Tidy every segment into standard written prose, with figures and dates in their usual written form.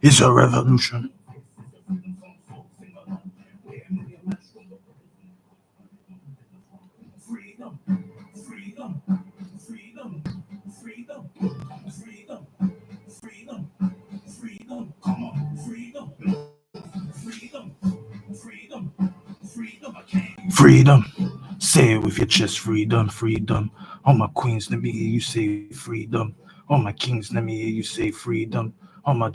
It's a revolution. Freedom. Say it with your chest. Freedom, freedom. All my queens, let me hear you say freedom. All my kings, let me hear you say freedom. All my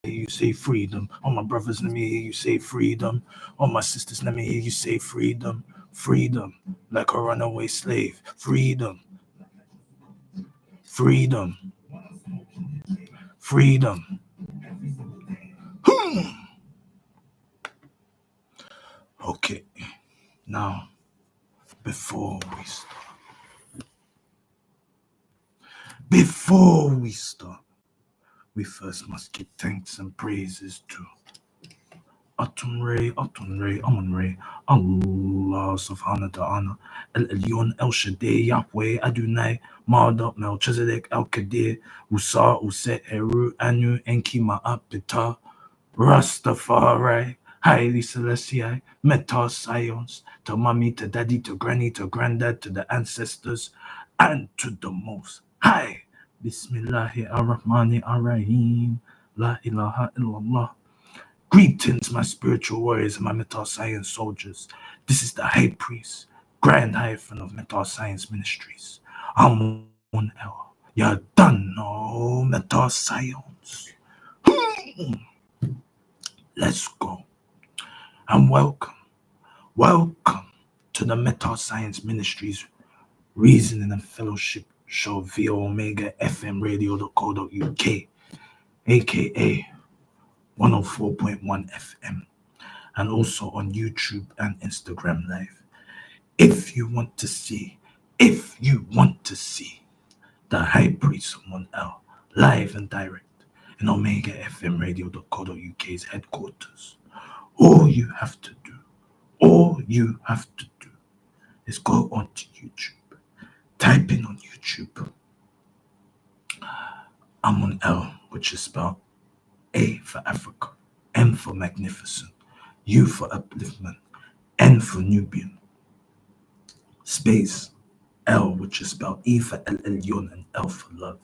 hear you say freedom. All my brothers, let me hear you say freedom. All my sisters, let me hear you say freedom. Freedom, like a runaway slave. Freedom, freedom, freedom. Okay, now before we start, before we start, we first must give thanks and praises to Amun Ray, Allah subhanahu wa ta'ala, El Elyon, El Shaddai, Yahweh, Adonai, Marduk, Melchizedek, El Kadir, Usa, Uset, Heru, Anu, Enki, Ma'at, Bita, Rastafari, Highly Celestii, Meta, Science, to mommy, to daddy, to granny, to granddad, to the ancestors, and to the most high. Bismillahir Rahmanir Rahim. La ilaha illallah. Greetings, my spiritual warriors and my Metal Science soldiers. This is the High Priest, Grand Hyphen of Metal Science Ministries. Amun. You done know Metal Science. Let's go. And welcome to the Metal Science Ministries Reasoning and Fellowship Show via Omega FM Radio.co.uk, aka 104.1 FM, and also on YouTube and Instagram Live. If you want to see the High Priest Amun L live and direct in Omega FM Radio.co.uk's headquarters, all you have to do is go onto YouTube, type in on YouTube Amun L, which is spelled A for Africa, M for magnificent, U for upliftment, N for Nubian, space L, which is spelled E for El Elyon and L for love.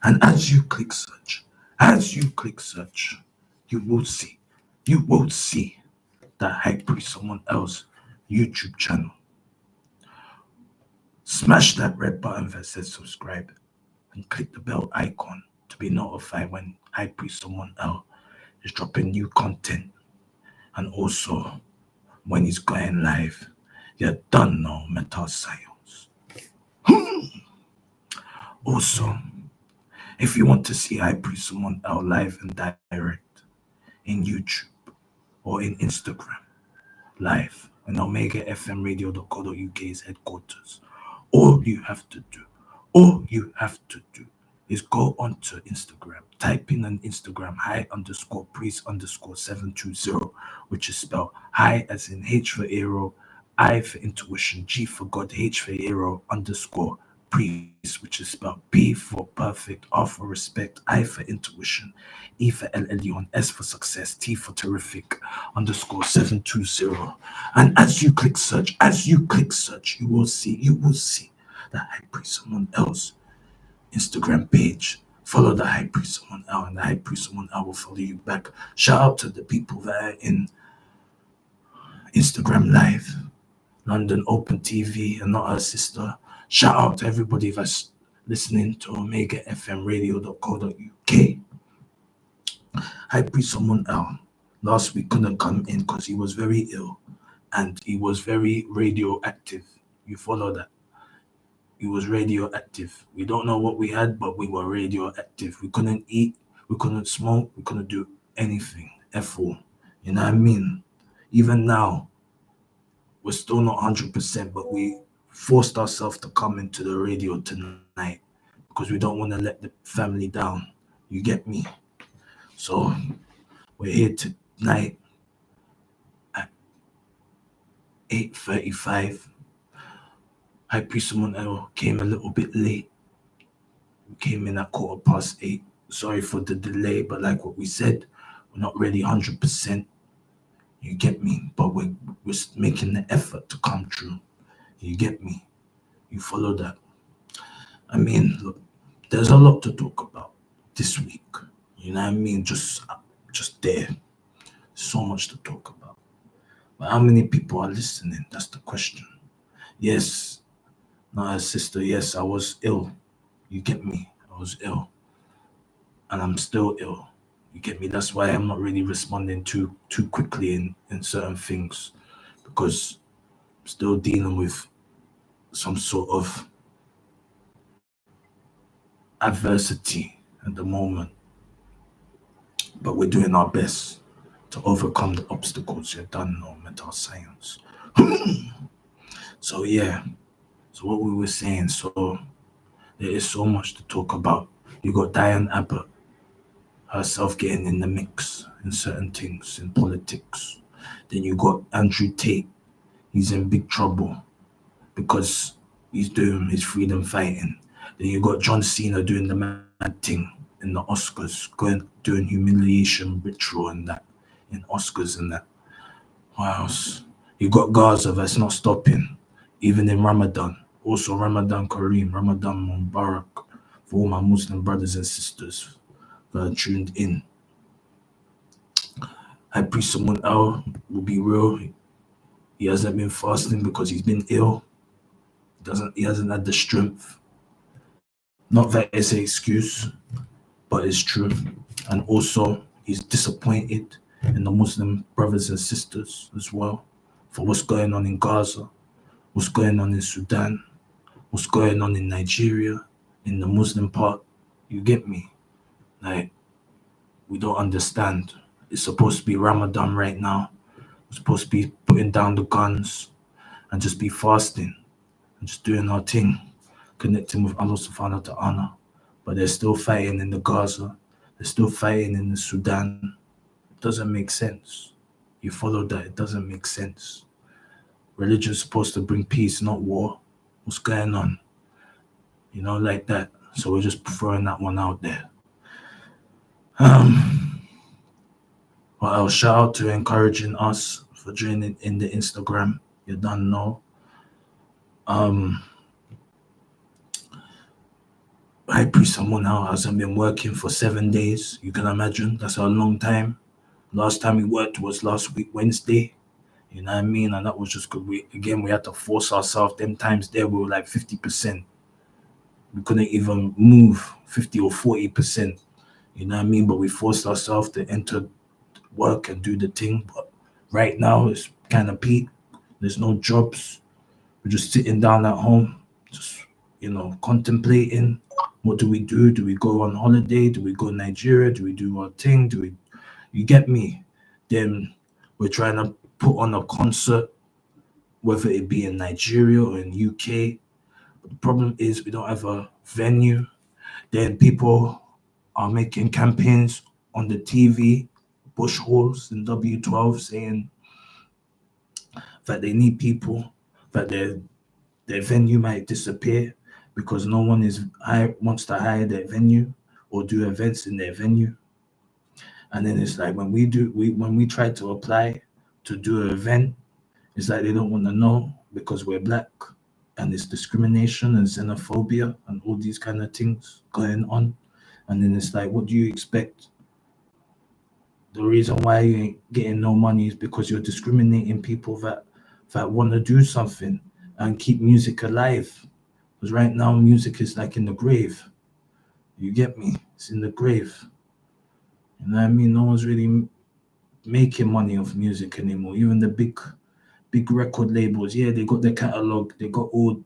And as you click search, you will see the High Priest Someone Else YouTube channel. Smash that red button that says subscribe and click the bell icon to be notified when High Priest Someone Else is dropping new content, and also when he's going live. You don't know Metal Science. Also, if you want to see High Priest Someone Else live and direct in YouTube or in Instagram live on Omega FM Radio.co.uk's headquarters, all you have to do is go onto Instagram, type in on Instagram high_priest_720, which is spelled high as in H for hero, I for intuition, G for God, H for hero _ priest, which is spelled P for perfect, R for respect, I for intuition, E for El Elyon, S for success, T for terrific _720. And as you click search, you will see the High Priest Someone Else Instagram page. Follow the High Priest Someone Else, and the High Priest Someone Else will follow you back. Shout out to the people that are in Instagram Live, London Open TV, and not our sister. Shout out to everybody that's listening to Omega FM Radio.co.uk. High Priest Someone Else last week couldn't come in because he was very ill and he was very radioactive. You follow that? He was radioactive. We don't know what we had, but we were radioactive. We couldn't eat, we couldn't smoke, we couldn't do anything. F-O. You know what I mean? Even now, we're still not 100%, but we forced ourselves to come into the radio tonight because we don't want to let the family down. You get me? So we're here tonight at 8:35. High Priest Someone Else came a little bit late. We came in at 8:15. Sorry for the delay, but like what we said, we're not really 100%. You get me? But we're making the effort to come true. You get me? You follow that? I mean, look, there's a lot to talk about this week. You know what I mean? Just there. So much to talk about. But how many people are listening? That's the question. Yes, my sister. Yes, I was ill. You get me? I was ill, and I'm still ill. You get me? That's why I'm not really responding too quickly in certain things, because I'm still dealing with some sort of adversity at the moment. But we're doing our best to overcome the obstacles. You done know mental science. So yeah. So what we were saying. So there is so much to talk about. You got Diane Abbott herself getting in the mix in certain things in politics. Then you got Andrew Tate. He's in big trouble because he's doing his freedom fighting. Then you got John Cena doing the mad thing in the Oscars, going doing humiliation ritual and that in Oscars and that. What else? You got Gaza that's not stopping, even in Ramadan. Also Ramadan Kareem, Ramadan Mubarak for all my Muslim brothers and sisters that are tuned in. High Priest Amun will be real. He hasn't been fasting because he's been ill. He hasn't had the strength. Not that it's an excuse, but it's true. And also he's disappointed in the Muslim brothers and sisters as well for what's going on in Gaza, what's going on in Sudan, what's going on in Nigeria, in the Muslim part. You get me? Like, we don't understand. It's supposed to be Ramadan right now. We're supposed to be putting down the guns and just be fasting and just doing our thing, connecting with Allah subhanahu wa ta'ala. But they're still fighting in the Gaza. They're still fighting in the Sudan. It doesn't make sense. You follow that? It doesn't make sense. Religion's supposed to bring peace, not war. What's going on? Like that. So we're just throwing that one out there. What else? Shout out to encouraging us for joining in the Instagram. You don't know. High Priest Amun now hasn't been working for 7 days. You can imagine that's a long time. Last time we worked was last week Wednesday. You know what I mean? And that was just good. We had to force ourselves. Them times there we were like 50%. We couldn't even move 50 or 40%. You know what I mean? But we forced ourselves to enter work and do the thing. But right now it's kind of peak. There's no jobs. We're just sitting down at home, just contemplating. What do we do? Do we go on holiday? Do we go Nigeria? Do we do our thing? You get me? Then we're trying to put on a concert, whether it be in Nigeria or in UK. But the problem is we don't have a venue. Then people are making campaigns on the TV, Bush Halls in W12, saying that they need people, that their venue might disappear because no one wants to hire their venue or do events in their venue. And then it's like when we try to apply to do an event, it's like they don't want to know because we're black, and it's discrimination and xenophobia and all these kind of things going on. And then it's like, what do you expect? The reason why you ain't getting no money is because you're discriminating people that want to do something and keep music alive. Because right now music is like in the grave. You get me? It's in the grave. You know what I mean? No one's really making money off music anymore. Even the big record labels, yeah, they got their catalog, they got all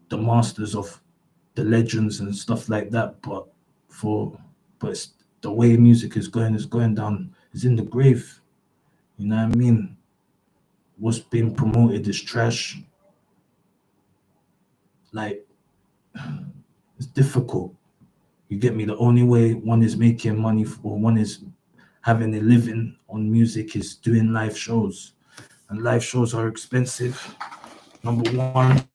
the masters of the legends and stuff like that. But it's, the way music is going down, is in the grave. You know what I mean? What's being promoted is trash. Like, it's difficult. You get me? The only way one is making money or one is having a living on music is doing live shows. And live shows are expensive. Number one,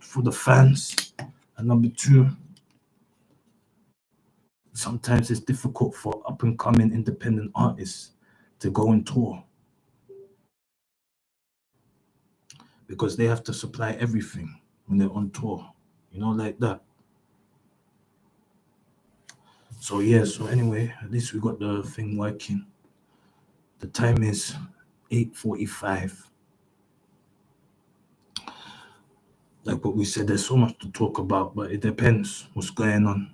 for the fans. And number two, sometimes it's difficult for up and coming independent artists to go and tour because they have to supply everything when they're on tour, like that. So yeah, so anyway, at least we got the thing working. The time is 8:45. Like what we said, there's so much to talk about, but it depends what's going on.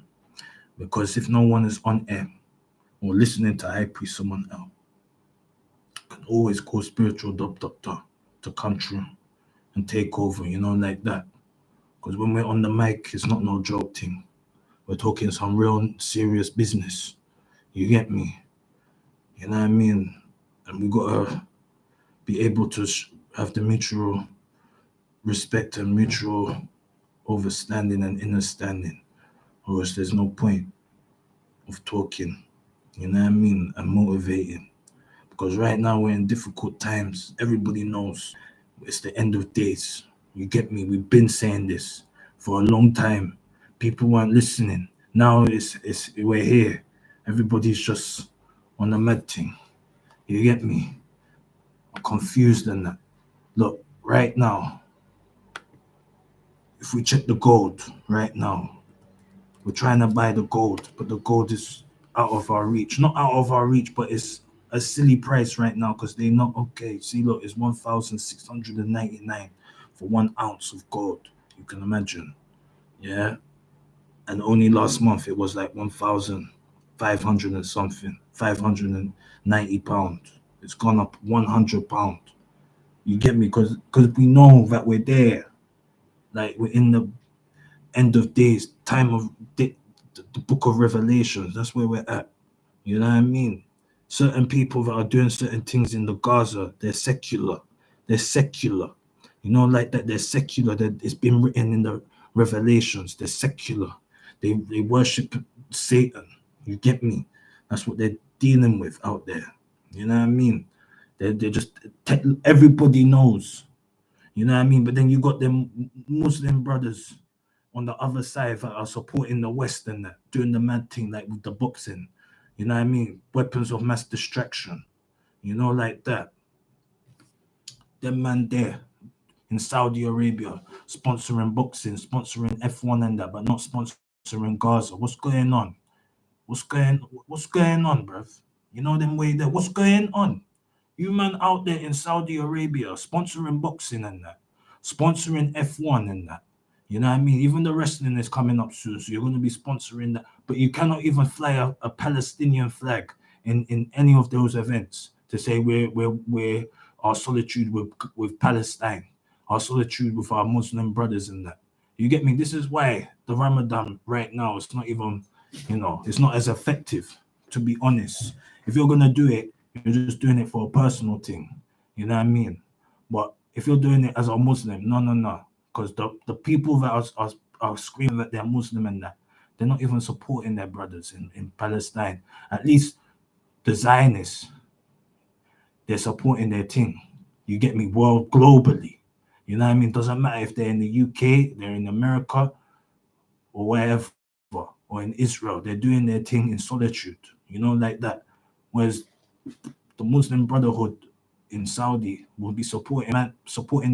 Because if no one is on air or listening to High Priest, someone else can always call spiritual doctor to come through and take over, like that. Because when we're on the mic, it's not no joke thing. We're talking some real serious business. You get me? You know what I mean? And we gotta be able to have the mutual respect and mutual understanding and understanding, or else there's no point of talking. You know what I mean? And motivating. Because right now we're in difficult times. Everybody knows it's the end of days. You get me? We've been saying this for a long time. People weren't listening. Now it's we're here. Everybody's just on the mad thing. You get me? I'm confused and that. Look, right now, if we check the gold right now, we're trying to buy the gold, but the gold is out of our reach. Not out of our reach, but it's a silly price right now because they not okay. See, look, it's 1,699 for 1 ounce of gold. You can imagine, yeah. And only last month it was like 1,500 and something, £590. It's gone up £100. You get me? Because we know that we're there. Like we're in the end of days, time of the book of Revelations. That's where we're at. You know what I mean? Certain people that are doing certain things in the Gaza, they're secular. They're secular. Like that, they're secular. That it's been written in the Revelations. They're secular. They worship Satan. You get me? That's what they're dealing with out there. You know what I mean? They're just everybody knows. You know what I mean? But then you got them Muslim brothers on the other side that are supporting the West and that, doing the mad thing like with the boxing. You know what I mean? Weapons of mass destruction. Like that. Them man there in Saudi Arabia sponsoring boxing, sponsoring F1 and that, but not sponsoring Gaza. What's going on? What's going on, bruv? Them way there. What's going on? You man out there in Saudi Arabia sponsoring boxing and that, sponsoring F1 and that. You know what I mean? Even the wrestling is coming up soon, so you're going to be sponsoring that. But you cannot even fly a Palestinian flag in any of those events to say we're our solitude with Palestine, our solitude with our Muslim brothers and that. You get me? This is why the Ramadan right now is not even, it's not as effective, to be honest. If you're going to do it, you're just doing it for a personal thing. You know what I mean? But if you're doing it as a Muslim, no, no, no. Because the people that are screaming that they're Muslim and that, they're not even supporting their brothers in Palestine. At least the Zionists, they're supporting their thing. You get me? World globally. You know what I mean? Doesn't matter if they're in the UK, they're in America, or wherever, or in Israel. They're doing their thing in solitude. Like that. Whereas the Muslim Brotherhood in Saudi will be supporting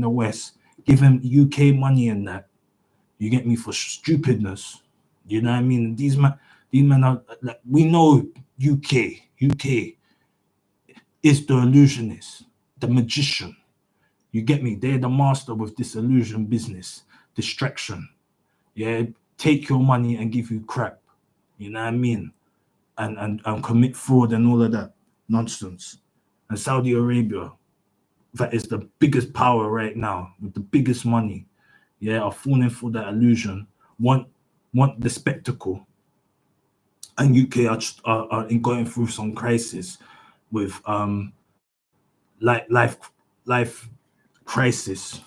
the West, giving UK money and that. You get me, for stupidness. You know what I mean? These men are like, we know UK is the illusionist, the magician. You get me? They're the master with this illusion business, distraction. Yeah, take your money and give you crap. You know what I mean? And commit fraud and all of that nonsense. And Saudi Arabia, that is the biggest power right now with the biggest money, yeah, are falling for that illusion, want the spectacle. And UK are going through some crisis with life crisis.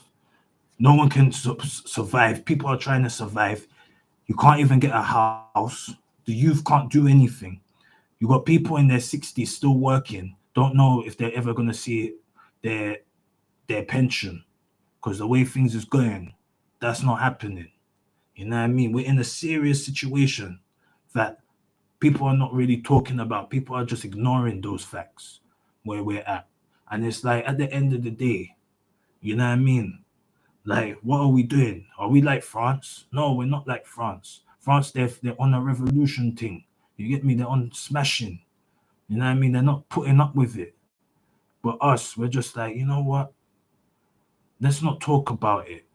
No one can survive. People are trying to survive. You can't even get a house. The youth can't do anything. You got people in their 60s still working, don't know if they're ever going to see their their pension, because the way things is going, that's not happening. You know what I mean? We're in a serious situation that people are not really talking about. People are just ignoring those facts where we're at. And it's like at the end of the day, you know what I mean? Like, what are we doing? Are we like France? No, we're not like France. France, they're on a revolution thing. You get me? They're on smashing. You know what I mean? They're not putting up with it. But us, we're just like, you know what? Let's not talk about it.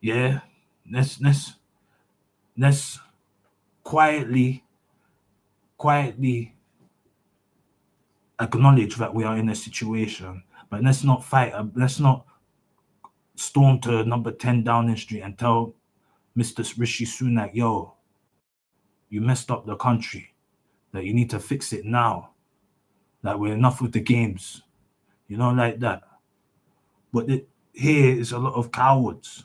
Yeah, let's quietly, quietly acknowledge that we are in a situation, but let's not fight. Let's not storm to number 10 Downing Street and tell Mr. Rishi Sunak, yo, you messed up the country, that you need to fix it now, that we're enough with the games, like that. But here is a lot of cowards.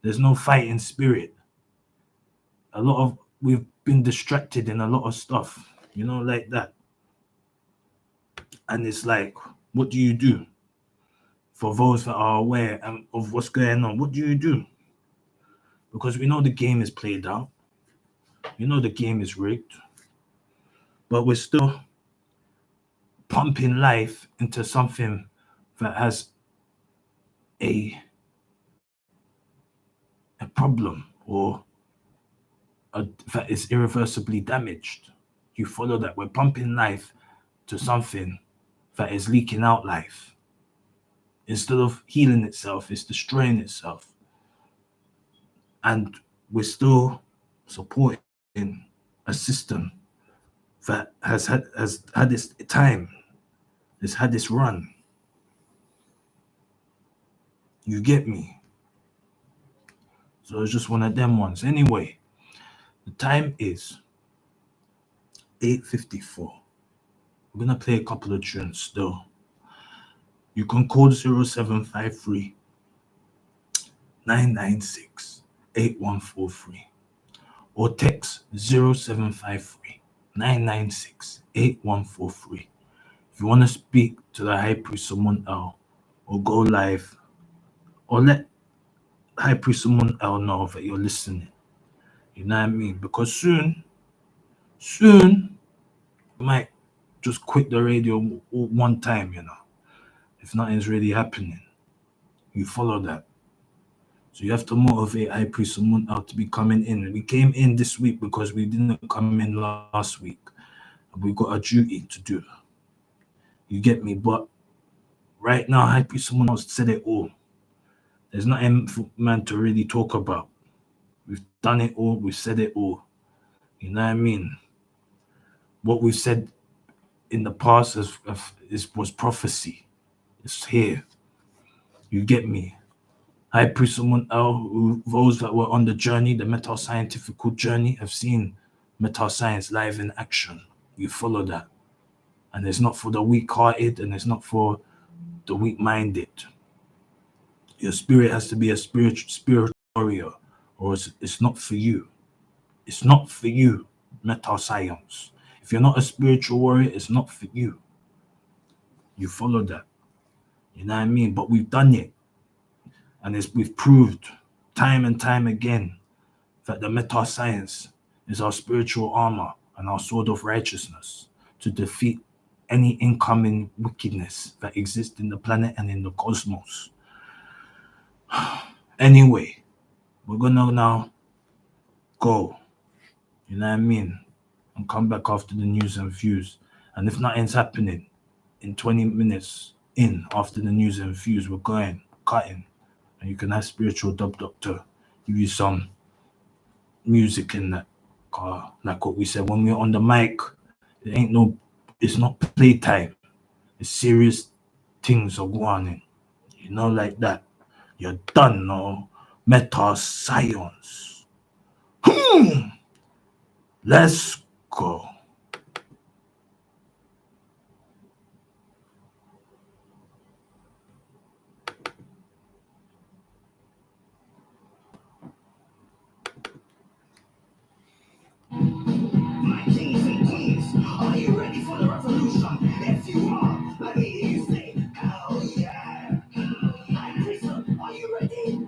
There's no fighting spirit. We've been distracted in a lot of stuff, like that. And it's like, what do you do? For those that are aware of what's going on, what do you do? Because we know the game is played out. We know the game is rigged. But we're still pumping life into something that has a problem or that is irreversibly damaged. You follow that. We're pumping life to something that is leaking out life. Instead of healing itself, it's destroying itself. And we're still supporting a system that has had this time, has had this run. You get me? So it's just one of them ones. Anyway, the time is 8:54. We're gonna play a couple of tunes still. You can call 0753 996 8143 or text 0753 996 8143 if you want to speak to the High Priest Amun L, or go live, or let High Priest Amun L know that you're listening. You know what I mean? Because soon, we might just quit the radio one time, if nothing's really happening. You follow that. So you have to motivate High Priest Amun L to be coming in. We came in this week because we didn't come in last week. We've got a duty to do. You get me? But right now, High Priest Amun L said it all. There's nothing for man to really talk about. We've done it all. We've said it all. You know what I mean? What we've said in the past was prophecy. It's here. You get me? High Priest Amun L, those that were on the journey, the metal scientific journey, have seen metal science live in action. You follow that. And it's not for the weak-hearted, and it's not for the weak-minded. Your spirit has to be a spiritual warrior, or it's not for you. It's not for you, metal science. If you're not a spiritual warrior, it's not for you. You follow that. You know what I mean? But we've done it. And we've proved time and time again that the metal science is our spiritual armor and our sword of righteousness to defeat any incoming wickedness that exists in the planet and in the cosmos. Anyway, we're gonna now go. You know what I mean? And come back after the news and views. And if nothing's happening in 20 minutes after the news and views, we're cutting. And you can have spiritual dub doctor give you some music in that car. Like what we said, when we're on the mic, it's not playtime. It's serious things are going on. Like that. You're done now. Meta science. Let's go. My kings and queens, are you ready for the revolution? If you are, let me hear you say, hell yeah. My prison, are you ready?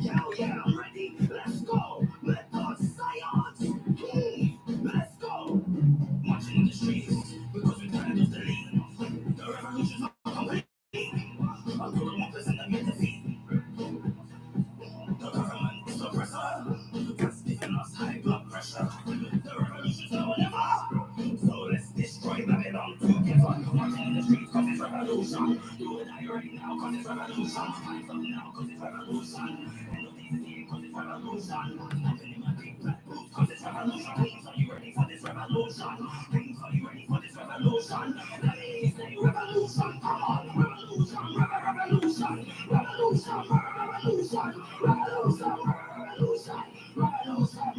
Hell yeah, I'm ready. Let's go. Meta science. Let's go. Marching in the streets cause it's revolution. Do it now, you ready now cause it's revolution. Find something now cause it's revolution. End of decency cause it's revolution. Nothing in my big black boots cause it's revolution. Kings, are you ready for this revolution? Kings, are you ready for this revolution? Let me say revolution, come on, revolution, revolution, revolution, revolution, revolution, revolution, revolution,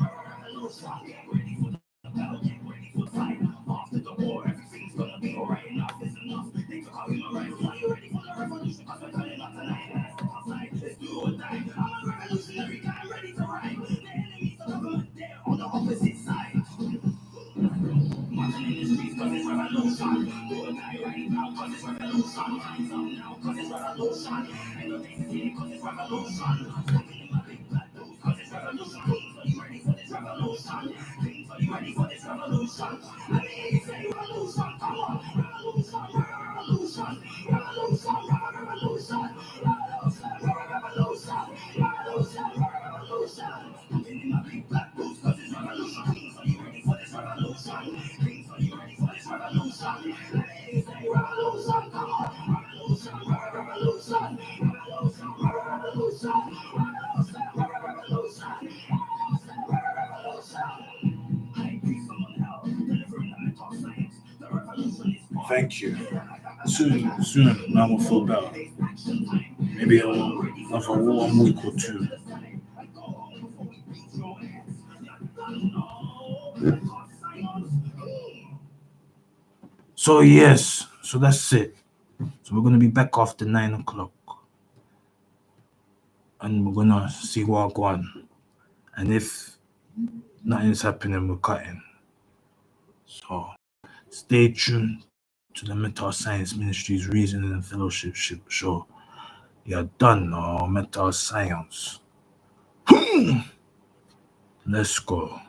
revolution. Get ready for the battle, get ready for the fight. After the war, everything's gonna be alright. Enough is enough. They took out human rights. Are you ready for the revolution? Cause we're turning up tonight. Let's go outside. Let's do or die. I'm a revolutionary guy, ready to ride. The enemies of government, they're on the opposite side. Marching in the streets cause it's revolution. Do or die right now cause it's revolution. Find some now cause it's revolution. Ain't no daisy cause it's revolution. Stepping in my big black boots cause it's revolution. Kings, are you ready for this revolution? Kings, are you ready for this revolution? Let me hear you say revolution, come on. Revolution, revolution, revolution, revolution, revolution, revolution, revolution, revolution. Stepping in my big black boots cause it's revolution. Kings, are you ready for this revolution? Kings, are you ready for this revolution? Let me say revolution, come on. Revolution, revolution, revolution, revolution, revolution, revolution, revolution. High priest on hell, delivering the mental science. The revolution is born. Thank you. Soon, I will feel better. Maybe another 1 week or two. So yes, so that's it. So we're gonna be back after 9 o'clock, and we're gonna see what I go on. And if nothing's happening, we're cutting. So stay tuned to the Mental Science Ministries Reasoning and Fellowship Show. You're done now, Mental Science. Let's go.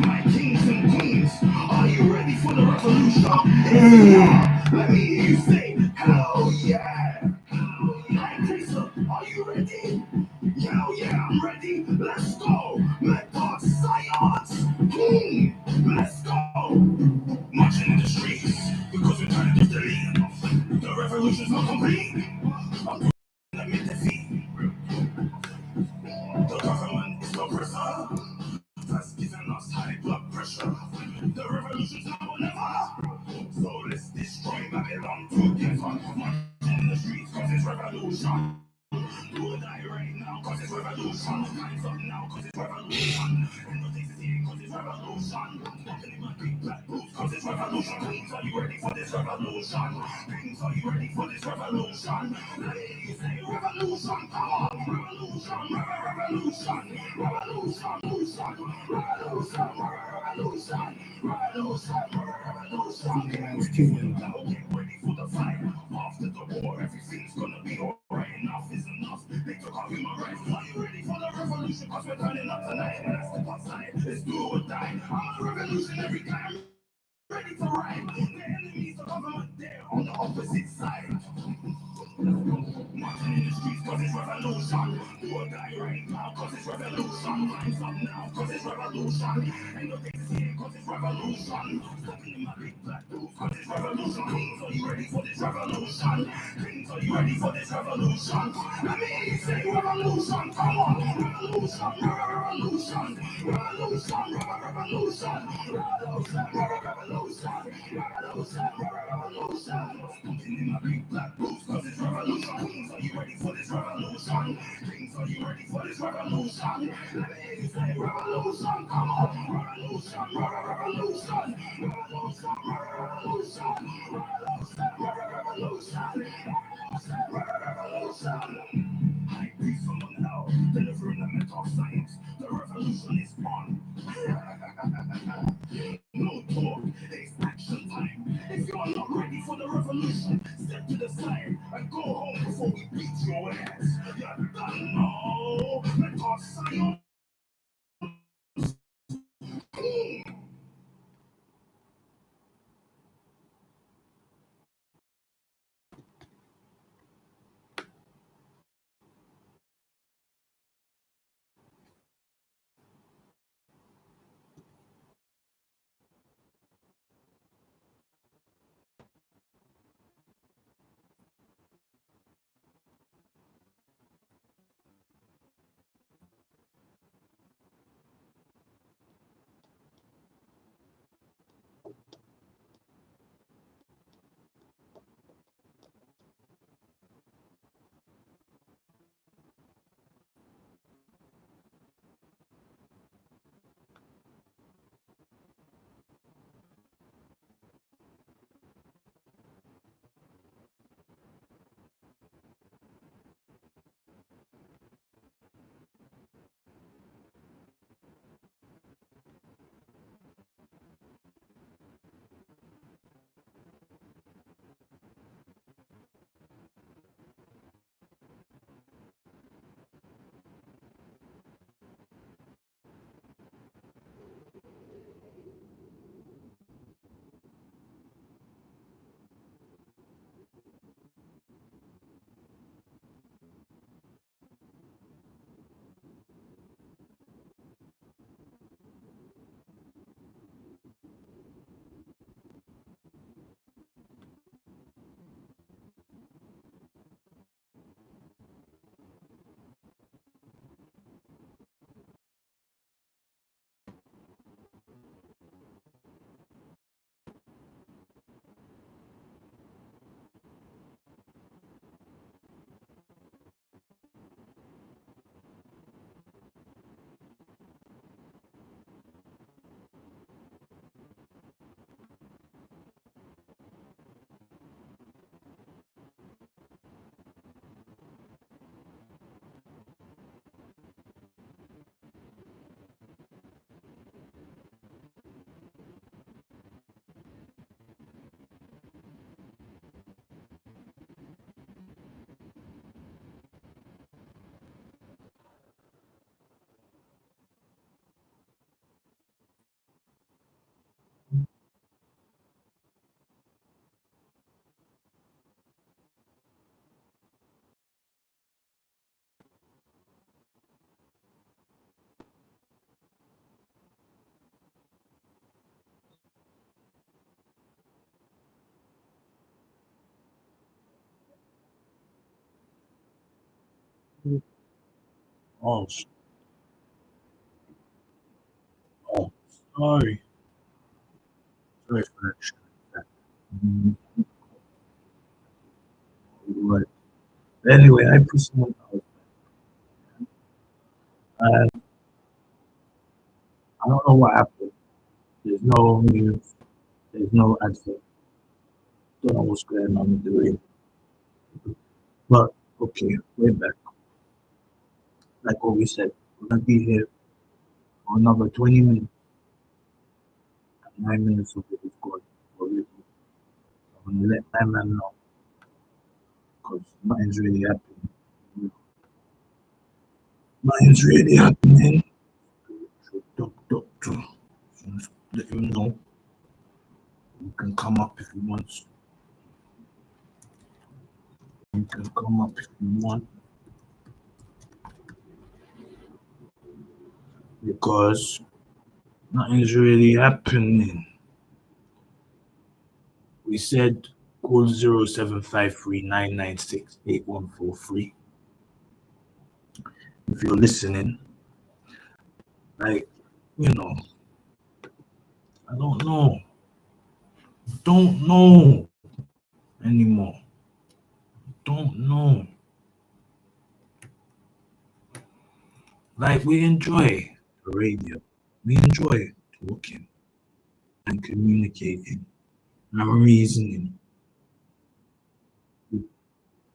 My kings and queens, are you ready for the revolution? Let me hear you say, hell yeah! High priest, are you ready? Hell yeah, I'm ready. Let's go. Method science. Let's go. Marching in the streets because we're trying to delete. The revolution's not complete. I'm putting them in defeat. revolution. Do or die right now, cause it's revolution. Hands up now, cause it's revolution. And no takes it here, cause it's revolution. Walking in my big black boots, cause it's revolution. Kings, are you ready for this revolution? Kings, are you ready for this revolution? Let me hear you say revolution, come on. Revolution, revolution, revolution, revolution, revolution, revolution, revolution. Now get ready for the fight. After the war, everything's gonna be alright. Enough is enough. They took our human rights. Are you ready for the revolution? Cause we're turning up tonight. And I step outside. Let's do or die. I'm a revolutionary guy. I'm ready to ride. The enemies of government, they're on the opposite side. Marching in the streets cause it's revolution. Do or die right now cause it's revolution. Rise up now cause it's revolution. Ain't no things here cause it's revolution. Stepping in my big black boots cause it's revolution. Kings, are you ready for this revolution? Kings, are you ready for this revolution? Let me hear you say revolution. Come on. Revolution, revolution, revolution, revolution, revolution, revolution, revolution. Stepping in my big black boots cause it's revolution. Kings, are you ready for this revolution? Kings, are you ready for this revolution? Let me hear you say revolution. Come on. Revolution, revolution, revolution, revolution, revolution, revolution. High priest from on hell, delivering the mental science. The revolution is on. No talk, it's action time. If you are not ready for the revolution, step to the side and go home before we beat your ass. You're done now. Mental science. Oh, oh, sorry. Sorry for that. Shit. Mm, right. Anyway, I put someone out, and I don't know what happened. There's no news. There's no advert. Don't know what's going on with the radio. But okay, way back. Like what we said, we're gonna be here for another 20 minutes. 9 minutes of it is gone. For real. I'm gonna let my man know because nothing's really happening. Nothing's really happening. So just let him know. You can come up if you want. You can come up if you want because nothing's really happening. We said call 0753 996 8143 if you're listening. Like, you know, I don't know. Don't know anymore. Don't know. Like, we enjoy the radio. We enjoy talking and communicating and reasoning with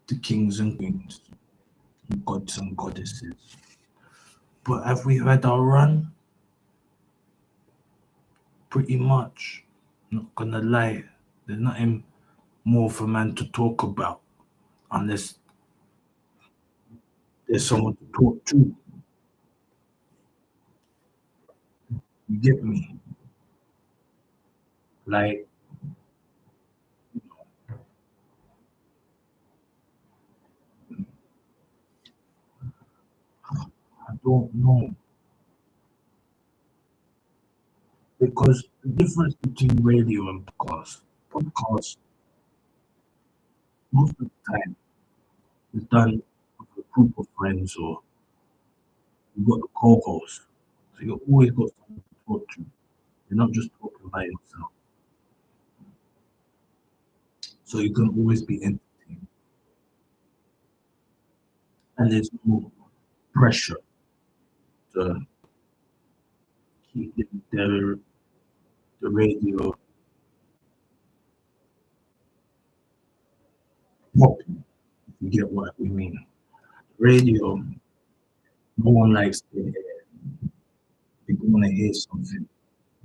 the kings and queens, gods and goddesses. But have we had our run? Pretty much. Not gonna lie. There's nothing more for man to talk about unless there's someone to talk to. You get me? Like, I don't know. Because the difference between radio and podcast, most of the time is done with a group of friends or you've got a co-host. So you always got someone to talk to. You're not just talking by yourself. So you can always be entertained. And there's no pressure to keep the radio popping, if you get what we mean. Radio, no one likes to hear. People want to hear something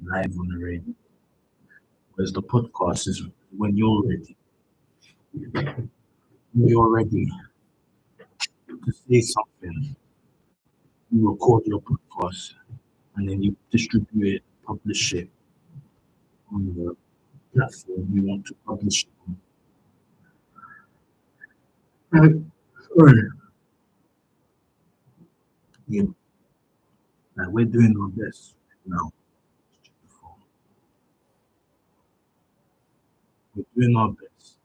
live on the radio. Whereas the podcast is when you're ready. When you're ready to say something, you record your podcast and then you distribute it, publish it on the platform you want to publish it on. Sorry. Yeah, like we're doing our best now. We're doing our best.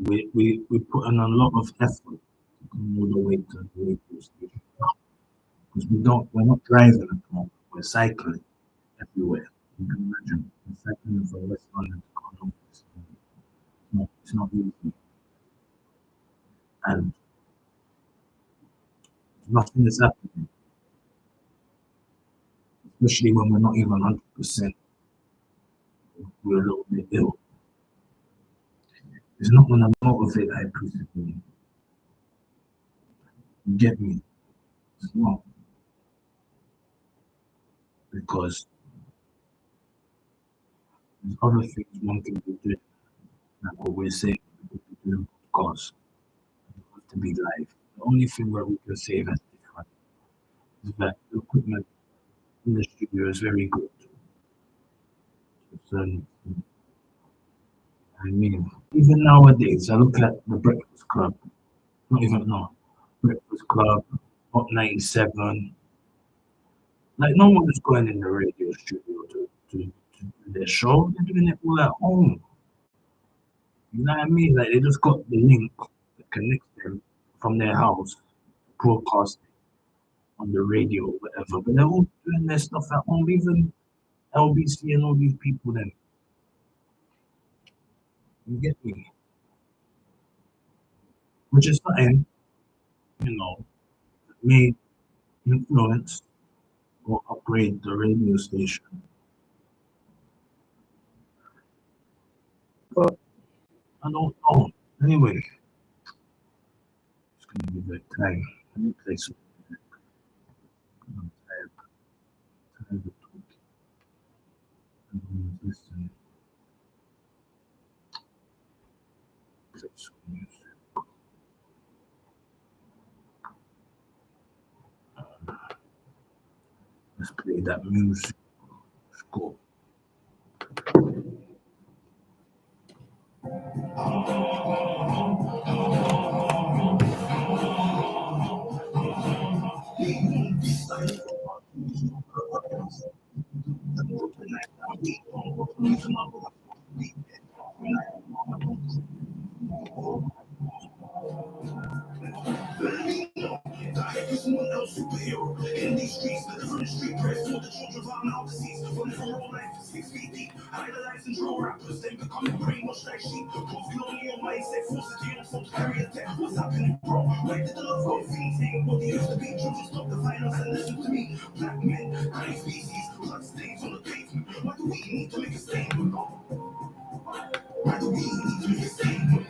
We put in a lot of effort to come all the way to the radio station because we're not driving at the moment. We're cycling everywhere. You can imagine we're cycling from West London to Cologne. It's not easy, and nothing is happening, especially when we're not even 100%. We're a little bit ill. It's not going to motivate I personally. You get me? It's not because there's other things one can be doing. Like what we're saying, we can do podcasts. It have to be live. The only thing where we can say that's different is that the equipment in the studio is very good. So, I mean, even nowadays, I look at the Breakfast Club. Not even no Breakfast Club, Hot 97. Like no one is going in the radio studio to do their show. They're doing it all at home. You know what I mean? Like they just got the link that connects them from their house, broadcast on the radio or whatever. But they're all doing their stuff at home. Even LBC and all these people. Then you get me? which is something, may influence or upgrade the radio station. But I don't know. Anyway, it's gonna give it time. Let me play some music. I'm tired of talking. Everyone's listening. Play some music. Let's play that music. Let's go. Someone else superhero in these streets, from the street press for the children of our mouth disease, from the rural life 6 feet deep, idolize and draw rappers, then becoming brainwashed like sheep, cause colonial mindset forces the young folks carry a debt. What's happening, bro? Where did the love go? Things ain't what they used to be. Children stop the violence and listen to me. Black men, dying species, blood stains on the pavement. Why do we need to make a statement? Why do we need to make a statement?